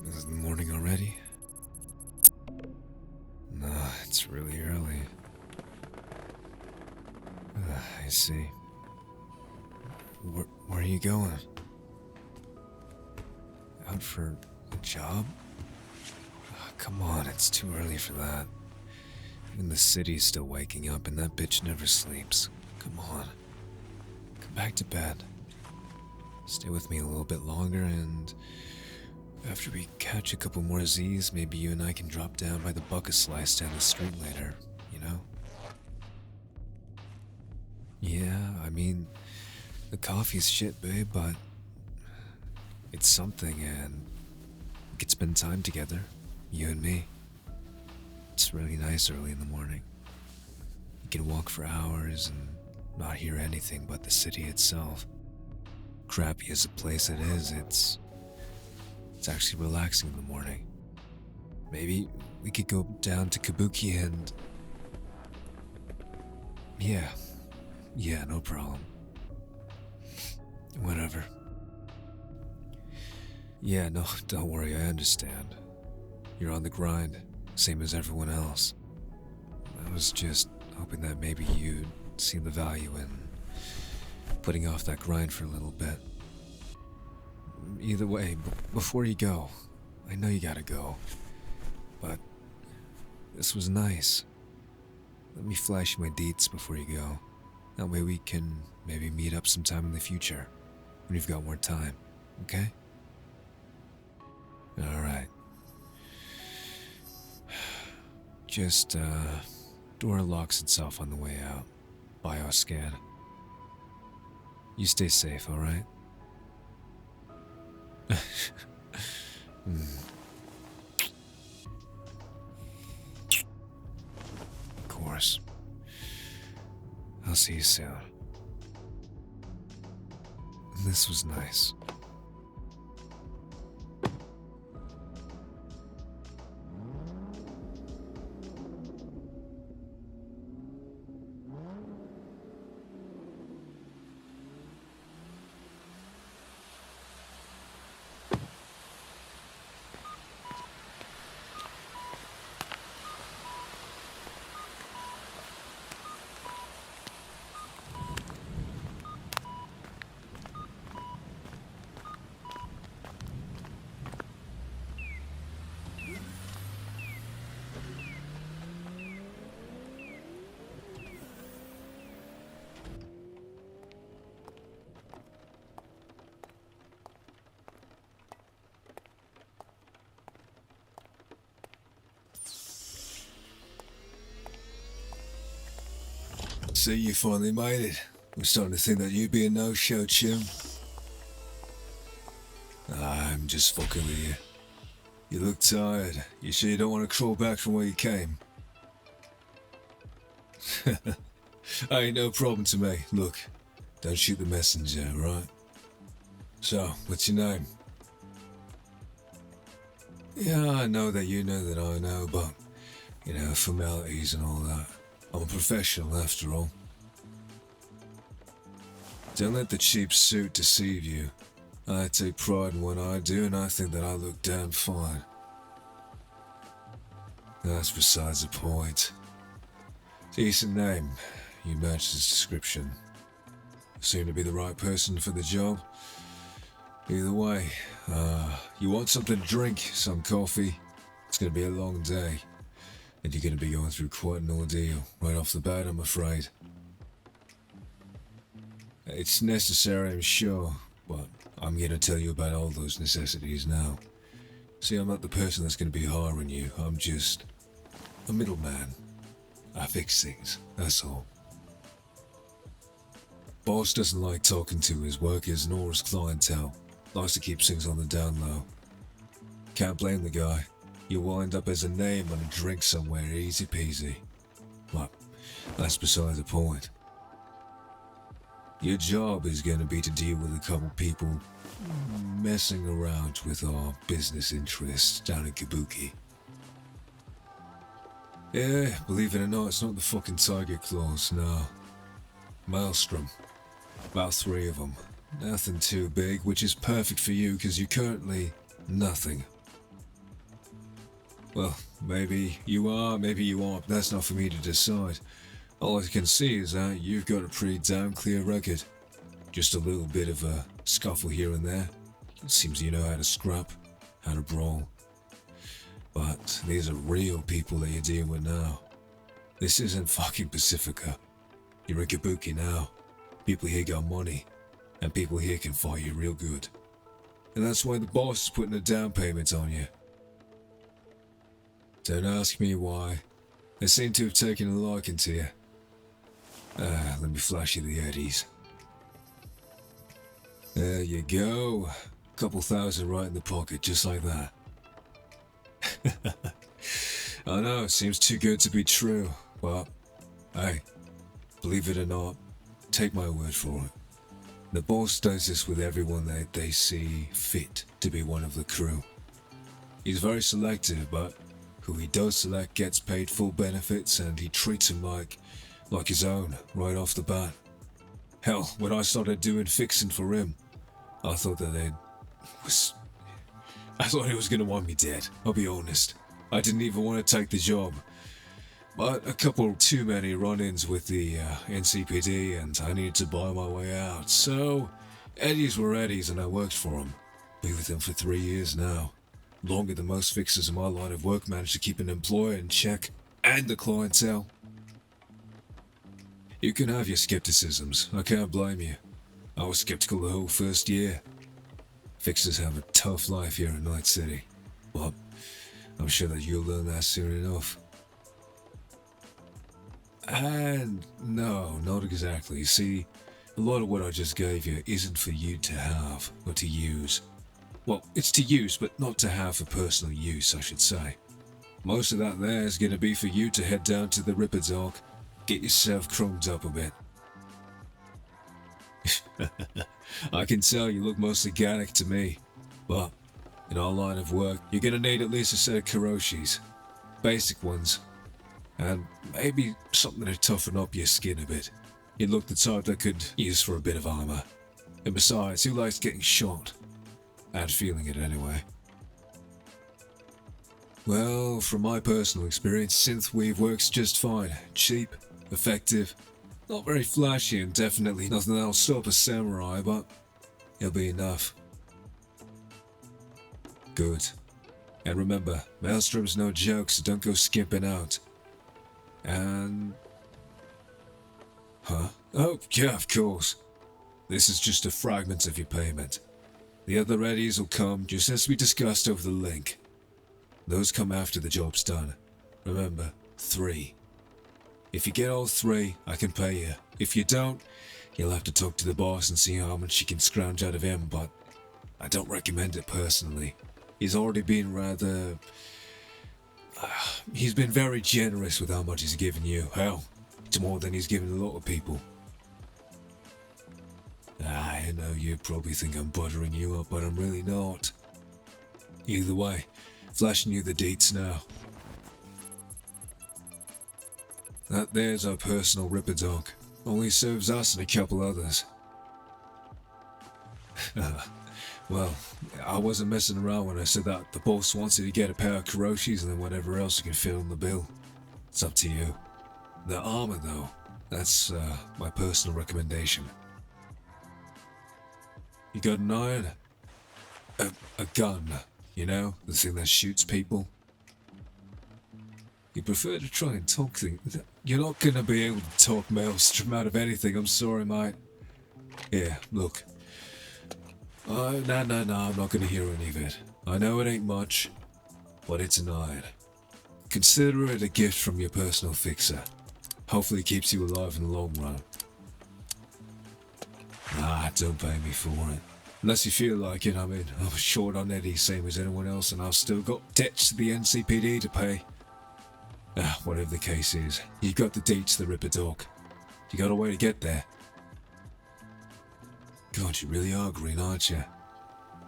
Is it morning already? No, it's really early. I see. Where are you going? Out for a job? Come on, it's too early for that. Even the city's still waking up and that bitch never sleeps. Come on. Come back to bed. Stay with me a little bit longer and after we catch a couple more Z's, maybe you and I can drop down by the bucket slice down the street later, you know? Yeah, I mean, the coffee's shit, babe, but it's something and we could spend time together, you and me. It's really nice early in the morning. You can walk for hours and not hear anything but the city itself. Crappy as a place it is, it's actually relaxing in the morning. Maybe we could go down to Kabuki and... Yeah, no problem. Whatever. Yeah, no, don't worry, I understand. You're on the grind, same as everyone else. I was just hoping that maybe you'd see the value in putting off that grind for a little bit. Either way, before you go, I know you gotta go, but this was nice. Let me flash you my deets before you go. That way we can maybe meet up sometime in the future, when you've got more time, okay? Alright. Just, door locks itself on the way out. Bioscan. You stay safe, alright? Of course. I'll see you soon. This was nice. See, you finally made it. I'm starting to think that you'd be a no-show, Chim. I'm just fucking with you. You look tired. You sure you don't want to crawl back from where you came? Ain't no problem to me. Look, don't shoot the messenger, right? So, what's your name? Yeah, I know that you know that I know, but, you know, formalities and all that. I'm a professional, after all. Don't let the cheap suit deceive you. I take pride in what I do, and I think that I look damn fine. That's besides the point. Decent name. You match the description. Seem to be the right person for the job. Either way, you want something to drink, some coffee. It's gonna be a long day. And you're going to be going through quite an ordeal right off the bat, I'm afraid. It's necessary, I'm sure, but I'm going to tell you about all those necessities now. See, I'm not the person that's going to be hiring you. I'm just a middleman. I fix things, that's all. Boss doesn't like talking to his workers nor his clientele. Likes to keep things on the down low. Can't blame the guy. You'll wind up as a name on a drink somewhere, easy peasy. But that's beside the point. Your job is going to be to deal with a couple people messing around with our business interests down in Kabuki. Yeah, believe it or not, it's not the fucking Tiger Claws, no. Maelstrom. About 3 of them. Nothing too big, which is perfect for you because you're currently nothing. Well, maybe you are, maybe you aren't. That's not for me to decide. All I can see is that you've got a pretty damn clear record. Just a little bit of a scuffle here and there. It seems you know how to scrap, how to brawl. But these are real people that you're dealing with now. This isn't fucking Pacifica. You're in Kabuki now. People here got money, and people here can fight you real good. And that's why the boss is putting a down payment on you. Don't ask me why. They seem to have taken a liking to you. Let me flash you the eddies. There you go. Couple thousand right in the pocket, just like that. I know, it seems too good to be true, but hey, believe it or not, take my word for it. The boss does this with everyone that they see fit to be one of the crew. He's very selective, but who he does select gets paid full benefits, and he treats them like his own right off the bat. Hell, when I started doing fixing for him, I thought that I thought he was gonna want me dead, I'll be honest. I didn't even want to take the job. But a couple too many run-ins with the NCPD, and I needed to buy my way out. So, Eddies were Eddies, and I worked for them. Been with them for 3 years now. Longer than most fixers in my line of work managed to keep an employer in check, and the clientele. You can have your skepticisms, I can't blame you. I was skeptical the whole first year. Fixers have a tough life here in Night City, but I'm sure that you'll learn that soon enough. And no, not exactly. See, a lot of what I just gave you isn't for you to have, or to use. Well, it's to use, but not to have for personal use, I should say. Most of that there is going to be for you to head down to the Ripperdoc, get yourself chromed up a bit. I can tell you look mostly Gallic to me, but in our line of work, you're going to need at least a set of Kuroshis. Basic ones. And maybe something to toughen up your skin a bit. You look the type that could use for a bit of armor. And besides, who likes getting shot? And feeling it anyway. Well, from my personal experience, synthweave works just fine. Cheap, effective, not very flashy, and definitely nothing that'll stop a samurai, but it'll be enough. Good. And remember, Maelstrom's no joke, so don't go skimping out. And... Huh? Oh, yeah, of course. This is just a fragment of your payment. The other eddies will come just as we discussed over the link. Those come after the job's done. Remember, 3. If you get all 3, I can pay you. If you don't, you'll have to talk to the boss and see how much you can scrounge out of him, but I don't recommend it personally. He's already been rather... he's been very generous with how much he's given you. Hell, it's more than he's given a lot of people. I know you probably think I'm buttering you up, but I'm really not. Either way, flashing you the deets now. That there's our personal Ripperdoc. Only serves us and a couple others. Well, I wasn't messing around when I said that the boss wants you to get a pair of Kuroshis and then whatever else you can fit on the bill. It's up to you. The armor, though, that's my personal recommendation. You got an iron? A gun, you know? The thing that shoots people? You prefer to try and talk things. You're not gonna be able to talk Maelstrom out of anything, I'm sorry, mate. Yeah, look. No, I'm not gonna hear any of it. I know it ain't much, but it's an iron. Consider it a gift from your personal fixer. Hopefully it keeps you alive in the long run. Don't pay me for it. Unless you feel like it, I mean, I'm short on Eddie, same as anyone else, and I've still got debts to the NCPD to pay. Whatever the case is, you got the deets to the Ripperdoc. You got a way to get there. God, you really are green, aren't you?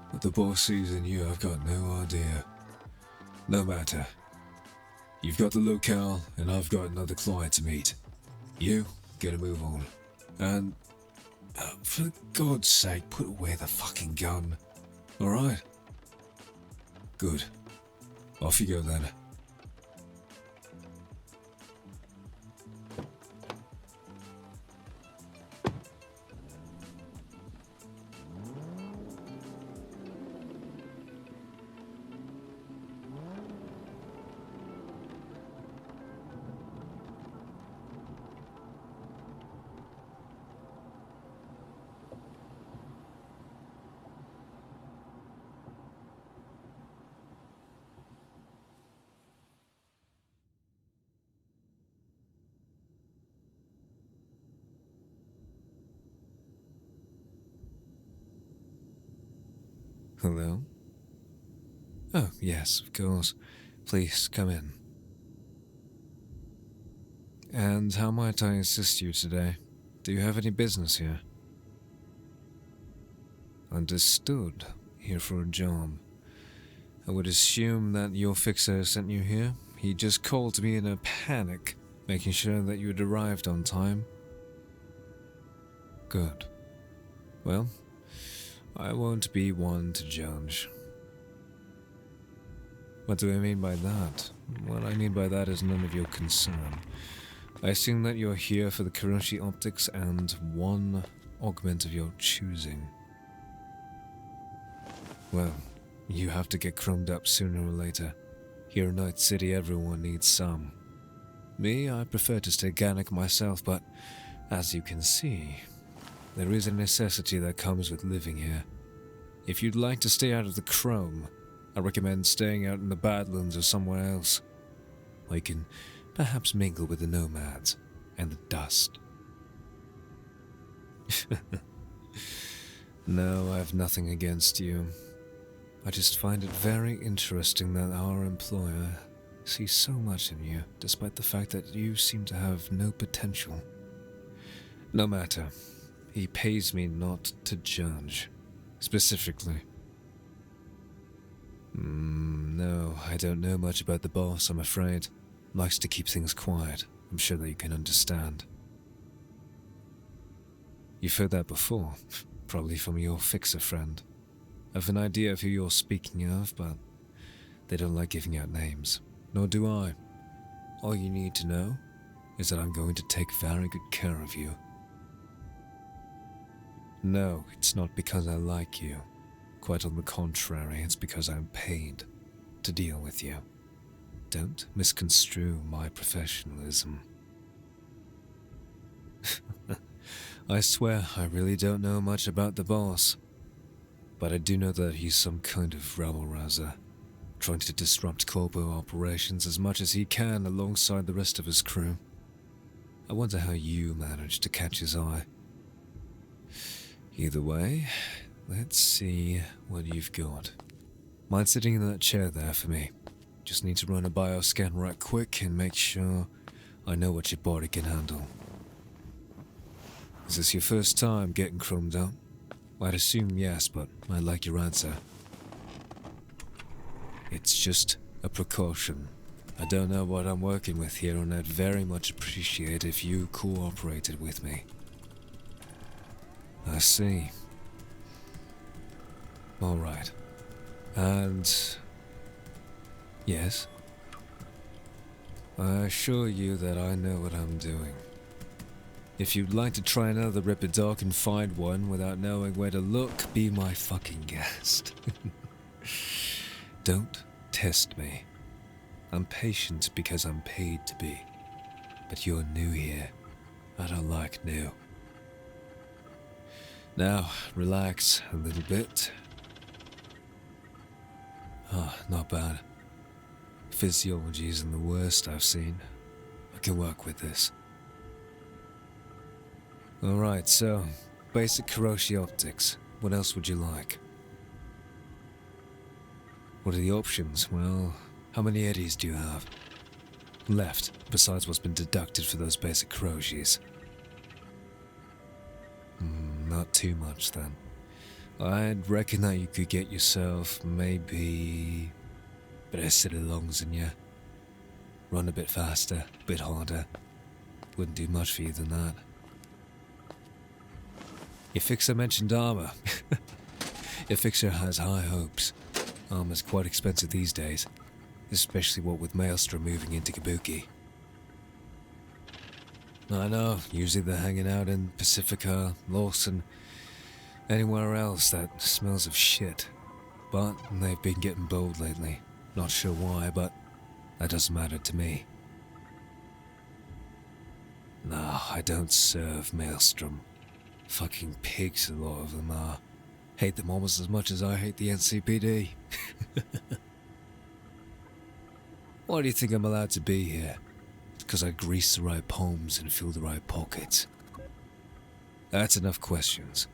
What the boss sees in you, I've got no idea. No matter. You've got the locale, and I've got another client to meet. You, gotta move on. And, for God's sake, put away the fucking gun. Alright? Good. Off you go then. Hello? Oh, yes, of course. Please, come in. And how might I assist you today? Do you have any business here? Understood. Here for a job. I would assume that your fixer sent you here. He just called me in a panic, making sure that you had arrived on time. Good. Well, I won't be one to judge. What do I mean by that? What I mean by that is none of your concern. I assume that you're here for the Karoshi optics and one augment of your choosing. Well, you have to get chromed up sooner or later. Here in Night City, everyone needs some. Me, I prefer to stay organic myself, but as you can see, there is a necessity that comes with living here. If you'd like to stay out of the chrome, I recommend staying out in the Badlands or somewhere else, where you can perhaps mingle with the nomads and the dust. No, I have nothing against you. I just find it very interesting that our employer sees so much in you, despite the fact that you seem to have no potential. No matter. He pays me not to judge. Specifically. No, I don't know much about the boss, I'm afraid. Likes to keep things quiet. I'm sure that you can understand. You've heard that before, probably from your fixer friend. I've an idea of who you're speaking of, but they don't like giving out names. Nor do I. All you need to know is that I'm going to take very good care of you. No, it's not because I like you. Quite on the contrary, it's because I'm paid to deal with you. Don't misconstrue my professionalism. I swear I really don't know much about the boss, but I do know that he's some kind of rabble-rouser, trying to disrupt corpo operations as much as he can alongside the rest of his crew. I wonder how you managed to catch his eye. Either way, let's see what you've got. Mind sitting in that chair there for me? Just need to run a bioscan right quick and make sure I know what your body can handle. Is this your first time getting chromed up? I'd assume yes, but I'd like your answer. It's just a precaution. I don't know what I'm working with here, and I'd very much appreciate if you cooperated with me. I see. Alright. And... yes? I assure you that I know what I'm doing. If you'd like to try another Ripperdoc and find one without knowing where to look, be my fucking guest. Don't test me. I'm patient because I'm paid to be. But you're new here. I don't like new. Now, relax a little bit. Not bad. Physiology isn't the worst I've seen. I can work with this. Alright, so, basic Karoshi optics. What else would you like? What are the options? Well, how many eddies do you have left, besides what's been deducted for those basic Karoshis? Not too much then. I'd reckon that you could get yourself maybe a bit of silly lungs in you. Run a bit faster, a bit harder. Wouldn't do much for you than that. Your fixer mentioned armor. Your fixer has high hopes. Armor's quite expensive these days, especially what with Maelstrom moving into Kabuki. I know, usually they're hanging out in Pacifica, Lawson, anywhere else that smells of shit. But they've been getting bold lately. Not sure why, but that doesn't matter to me. No, I don't serve Maelstrom. Fucking pigs, a lot of them are. Hate them almost as much as I hate the NCPD. Why do you think I'm allowed to be here? Because I grease the right palms and fill the right pockets. That's enough questions.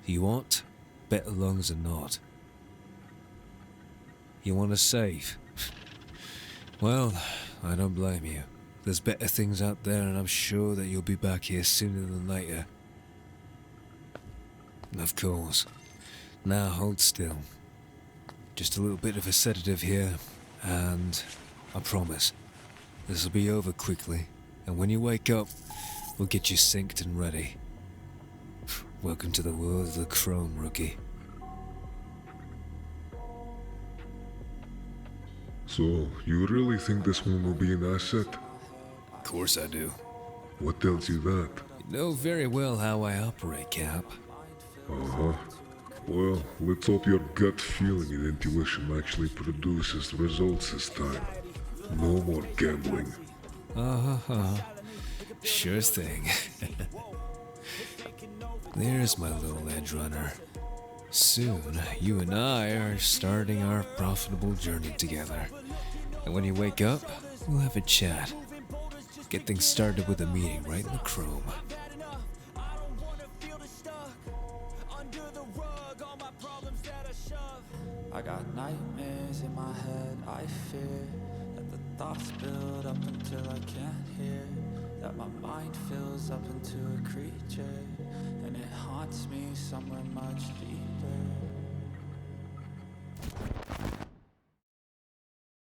Do you want better lungs or not? You want to save? Well, I don't blame you. There's better things out there, and I'm sure that you'll be back here sooner than later. Of course. Now hold still. Just a little bit of a sedative here, and I promise, this'll be over quickly, and when you wake up, we'll get you synced and ready. Welcome to the world of the Chrome, rookie. So, you really think this one will be an asset? Of course I do. What tells you that? You know very well how I operate, Cap. Uh-huh. Well, let's hope your gut feeling and intuition actually produces results this time. No more gambling. Sure thing. There's my little edge runner. Soon, you and I are starting our profitable journey together. And when you wake up, we'll have a chat. Get things started with a meeting right in the Chrome. I got nightmares in my head, I fear that the thoughts build up until I can't hear, that my mind fills up into a creature, and it haunts me somewhere much deeper.